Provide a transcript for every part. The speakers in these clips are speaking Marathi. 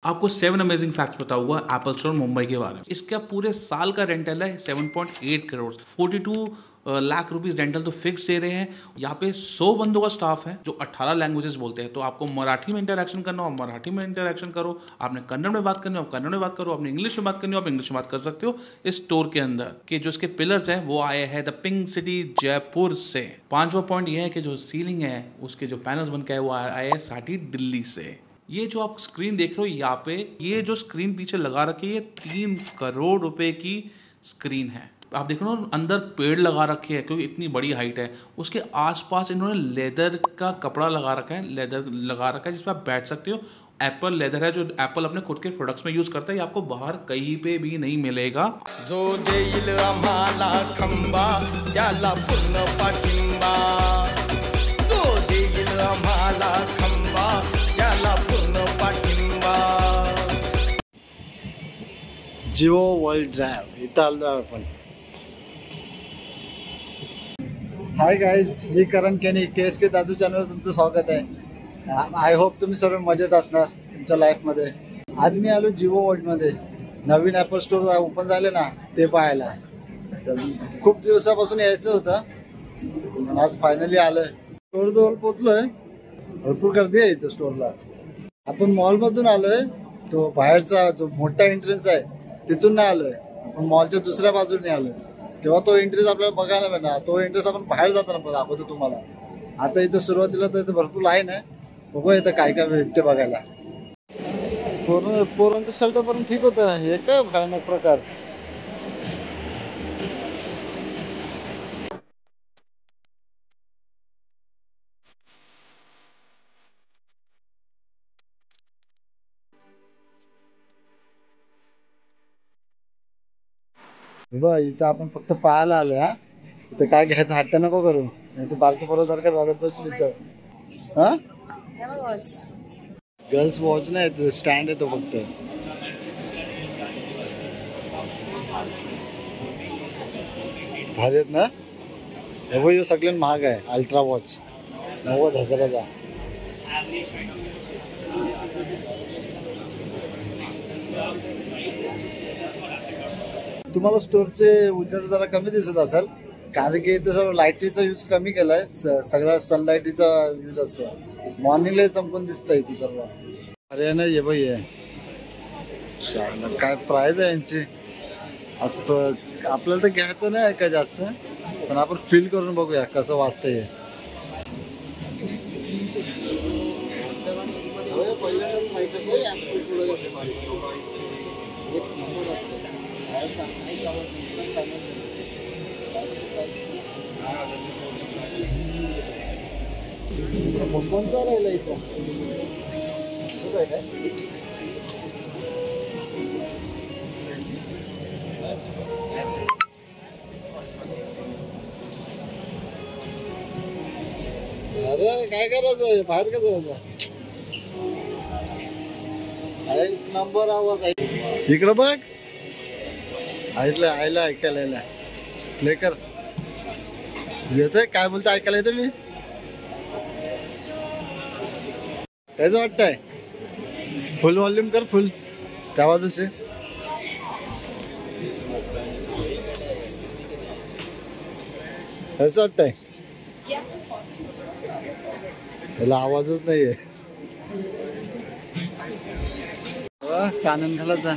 आपको 7 अमेजिंग फैक्ट्स बताऊंगा एप्पल स्टोर मुंबई के बारे में। इसका पूरे साल का रेंटल है 7.8 करोड़, 42 लाख रुपीस रेंटल तो फिक्स दे रहे हैं। यहाँ पे 100 बंदों का स्टाफ है जो 18 लैंग्वेजेस बोलते हैं। तो आपको मराठी में इंटरेक्शन करना हो मराठी में इंटरेक्शन करो, आपने कन्नड़ में बात करनी हो आप कन्नड़ में बात करो, आपने इंग्लिश में बात करनी हो आप इंग्लिश में बात कर सकते हो। इस स्टोर के अंदर के जो इसके पिलर्स हैं वो आए हैं द पिंक सिटी जयपुर से। 5वां पॉइंट ये है कि जो सीलिंग है उसके जो पैनल्स बन के आए वो आए हैं साटी दिल्ली से। ये जो आप स्क्रीन देख रहे हो यहाँ पे, ये जो स्क्रीन पीछे लगा रखी है ये 3 करोड़ रुपए की स्क्रीन है। आप देख रहे हो अंदर पेड़ लगा रखे हैं क्योंकि इतनी बड़ी हाइट है। उसके आसपास इन्होंने लेदर का कपड़ा लगा रखा है, लेदर लगा रखा है जिसपे आप बैठ सकते हो। एप्पल लेदर है जो एप्पल अपने खुद के प्रोडक्ट्स में यूज करता है। ये आपको बाहर कहीं पे भी नहीं मिलेगा। जो देईल आम्हाला खंबा त्याला पूर्ण पाठिंबा, जो देईल आम्हाला खंबा त्याला पूर्ण पाठिंबा। जिओ वर्ल्ड ड्राइव्ह इथं आलो आपण। हाय गाईज, मी करण केनी, KSK दादू चॅनलवर तुमचं स्वागत आहे। आय होप तुम्ही सर्व मजेत असणार तुमच्या लाईफमध्ये। आज मी आलो जिओ वर्ल्डमध्ये, नवीन ॲपल स्टोर ओपन झाले ना ते पाहायला। खूप दिवसापासून यायचं होतं, आज फायनली आलोय। स्टोर जवळ पोहोचलोय, भरपूर गर्दी आहे इथं स्टोरला। आपण मॉलमधून आलोय, तो बाहेरचा जो मोठा एंट्रन्स आहे तिथून नाही आलोय, आपण मॉलच्या दुसऱ्या बाजूने आलोय। तेव्हा तो एंट्रेस आपल्याला बघायला मिळणार, तो एंट्रेस आपण बाहेर जाताना दाखवतो तुम्हाला। आता इथं सुरुवातीला तर इथं भरपूर लाईन आहे, बघूया इथं काय काय भेटते बघायला। पोरांचं शर्ट पण ठीक होतं, हे काय भयानक प्रकार। इथं आपण फक्त पाहायला आलो। हा इथं काय घ्यायचं हट्ट नको करू, नाही तर बालकी बरोबर रडत बसली इथं। हा गर्ल्स वॉच नाही, स्टँड आहे तो फक्त। भारी आहेत ना, हे सगळ्यात महाग आहे अल्ट्रा वॉच, 90,000चा। तुम्हाला स्टोरचे उजेड जरा कमी दिसत असेल, कारण की इथं सर्व लाईटीचा यूज कमी केलाय, सगळा सनलाईटीचा यूज असतो। मॉर्निंगला चमकून दिसत इथे सर्व। अरे नाही ये बाई, काय प्राइस आहे यांची। आज आपल्याला तर घ्यायचं नाही काय जास्त, पण आपण फील करून बघूया कसं वाजतंय। कोणचा राहिला इथं काय? अरे काय करायचं, बाहेर का जायचं? एक नंबर आवाज आहे इकडं बघ, आयला ऐकायला प्ले कर। येतंय काय बोलतं, ऐकायला येतं मी कायच वाटतंय। फुल व्हॉल्यूम कर, फुल त्या बाजूचे। कसं वाटतंय? त्याला आवाजच नाहीये। कानन घालत जा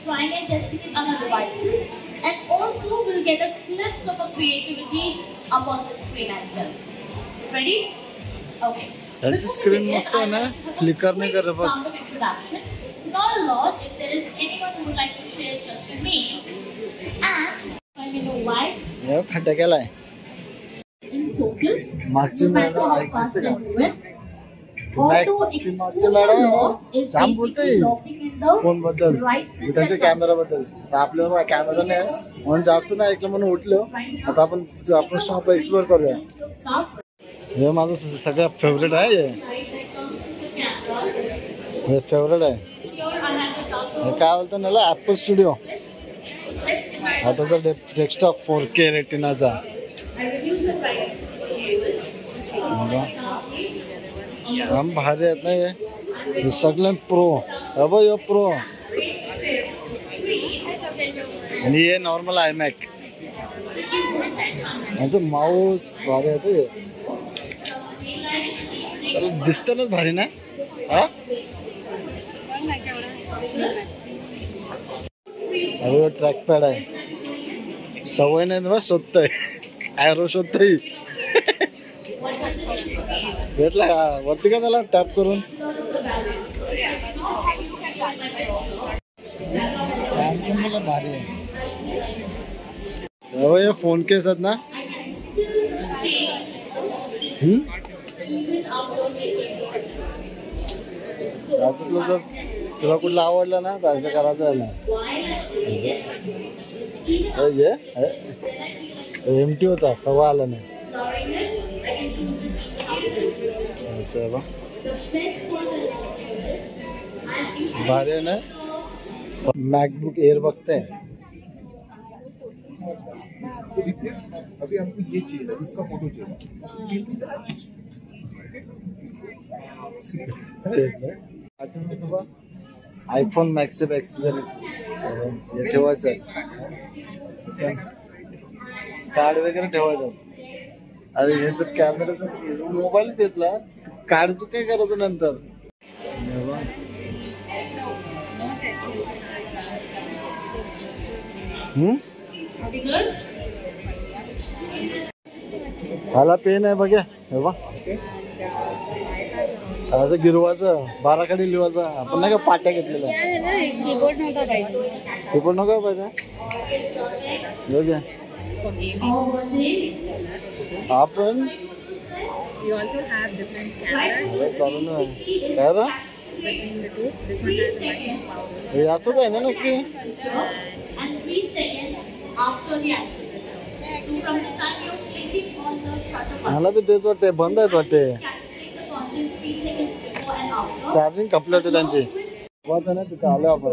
trying and testing it on our devices, and also we'll get a glimpse of a creativity up on the screen as well. Ready? Okay. त्यांची स्क्रीन मस्त आहे ना, फ्लिकर नाही करत बघ। Not a lot. If there is anyone who would like to share just your name and let me know why. हे खड्डा केलाय In total, मागची मॅडम how ऐकते fast का? they do it. मागची मॅडम जाम बोलते फोन बद्दल, त्यांच्या कॅमेरा बद्दल। आपल्याला कॅमेरा नाही म्हणून जास्त नाही ऐकलं म्हणून उठलो। आता आपण शॉप एक्सप्लोर करूया। हे माझं सगळ्यात फेवरेट आहे, हे फेवरेट आहे। काय बोलतो ना ॲपल स्टुडिओ, आताचा डेस्कटॉप 4K रेटिनाचा। काम भारी आहेत ना हे। हे सगळे प्रो. अबो प्रो आणि हे नॉर्मल आयमॅक. यांचं माऊस भारी आहे ते. दिसतच भारी ना. हा अरे ट्रॅक पॅड आहे. सवय नाही ना शोधतय. ॲरो शोधतय. भेटला का वरती का त्याला टॅप करून. मला भारी आहे. फोन केस आहेत ना. त्याच्यातलं जर तुला कुठलं आवडलं ना तर असं करायचं आहे ना. एमटी होता कवा आला नाही. असं बा भारी आहे ना. मॅकबुक एअर बघते. अभी हमको ये चाहिए था, इसका फोटो चाहिए. आयफोन मॅक्स एक्सेसरी ठेवायचं आहे. कार्ड वगैरे ठेवायचं. अरे हे तर कॅमेराचा मोबाईल घेतला. कार्डचं काय करायचं नंतर. हाला पेन आहे बघा. हे बा असं गिरवाचं 12 खाली लिवायचं. आपण नाही का पाट्या घेतलेल्या. कीबोर्ड नव्हता पाहिजे. कीबोर्ड नका पाहिजे. योग्य आपण चालू ना याच आहे ना नक्की. मला बी तेच वाटते. बंद आहेत वाटते. चार्जिंग कंप्लीट आहे त्यांची. ना तिथं आलो आपण.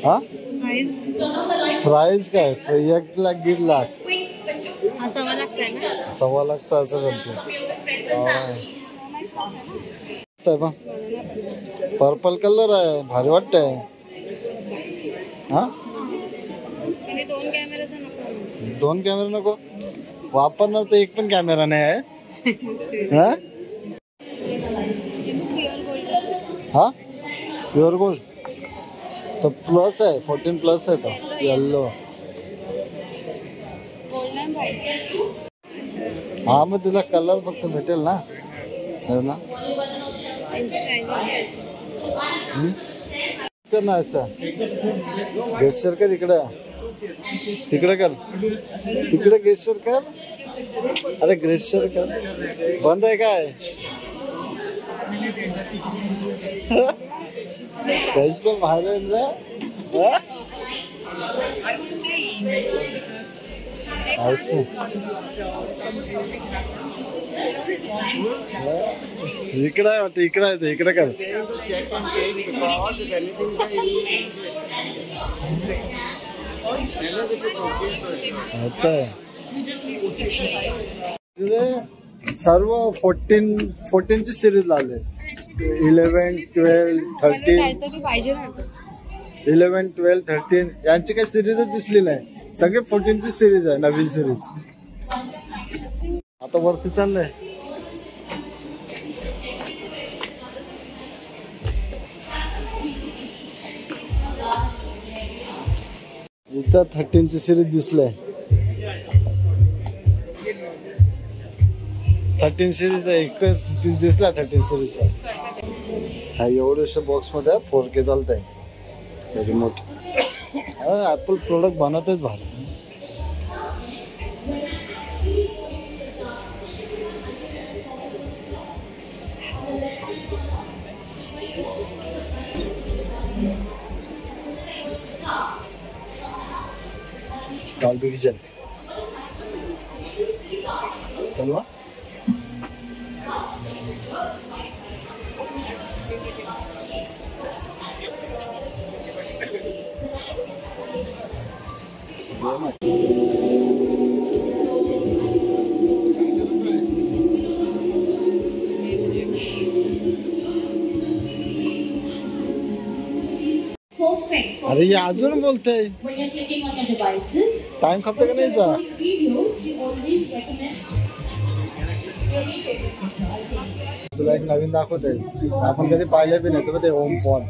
हा प्राइस काय 1 लाख 1.5 लाख. 1.25 लाखचा असं करते. पर्पल कलर आहे भारी वाटतंय. हा 2 कॅमेरा नको वापरणार तर एक पण कॅमेरा नाही आहे. हा प्युअर गोल्ड तो प्लस आहे. 14 प्लस आहे तो येल्लो. हा मग तिला कलर फक्त भेटेल ना. कर ना असं. गेस्चर कर इकडे. तिकडे कर. तिकडे गेस्चर कर. अरे गेस्चर कर. बंद आहे काय. काहीच भारी ना. इकडे आहे वाटतं. इकडे आहे. इकडे कर. सर्व 14 ची सिरीज लावले. 11, 12, 13 11, 12, 13 यांची काही सिरीजच दिसली नाही. सगळे 14 ची सिरीज आहे. नवीन सिरीज आता वरती चाललंय. इथं 13 ची सिरीज दिसलंय. 13 सिरीज एकच पीस दिसला. 13 सिरीजचा हा एवढ्याशा बॉक्स मध्ये 4K चालतंय. रिमोट ऍपल प्रोडक्ट बनवतच भारी. डॉल्बी विजन चलवा. अरे हे अजून बोलतोय When you're clicking on your devices, time खपतं का नाही जा videos, we always recommend. तुला एक नवीन दाखवतोय आपण कधी पाहिलं बी नाही ते होम फॉन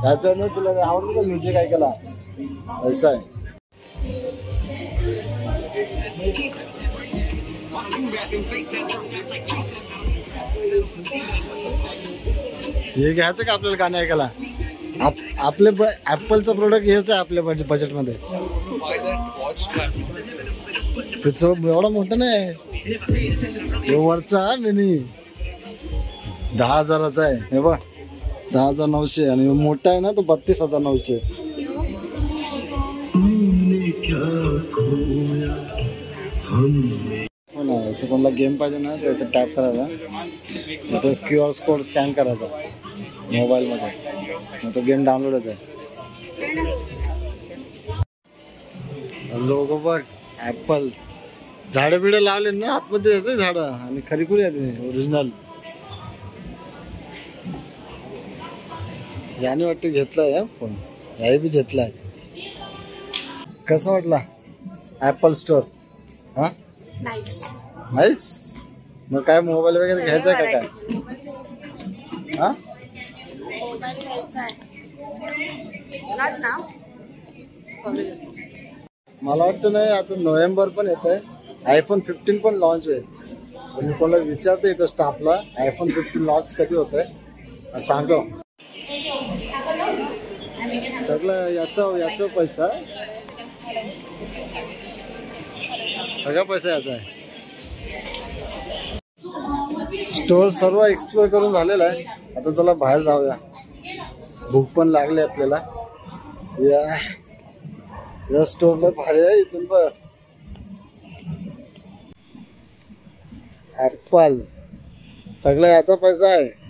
त्याच्यावर तुला आवडतं का म्युझिक ऐकायला असं आहे हे घ्यायचं का आपल्याला गाणं ऐकायला आपले ऍपलचं प्रोडक्ट घ्यायचं आहे आपल्या बजेटमध्ये तुझं एवढं मोठं नाही वरचा मिनी 10,000चा आहे हे बघ 10,900 आणि मोठा आहे ना तो 32,900 हो ना असं कोणाला गेम पाहिजे ना त्याचं टॅप करायचा तो QR कोड स्कॅन करायचा मोबाईलमध्ये मग तो गेम डाउनलोड होत आहे लोगो बघ ऍपल झाडं बिडं लावले ना आतमध्ये येते झाडं आणि खरीखुरी येते ओरिजिनल याने वाटतं घेतलाय पण याही बी घेतलाय कसं वाटला ऍपल स्टोर हा नाईस नाईस मग काय मोबाईल वगैरे घ्यायचा का काय हा मोबाईल घ्यायचा आहे नॉट नाव मला वाटतं नाही आता नोव्हेंबर पण येत आहे iPhone 15 पण लॉन्च आहे मी कोणाला विचारते इथं स्टाफला iPhone 15 लॉन्च कधी होत आहे सांगतो सगळं याचा पैसा सगळा पैसा याचा आहे स्टोर सर्व एक्सप्लोर करून झालेला आहे आता चला बाहेर जाऊया भूक पण लागली आपल्याला या स्टोरला भारी आहे इथून पण ऍपल सगळं याचा पैसा आहे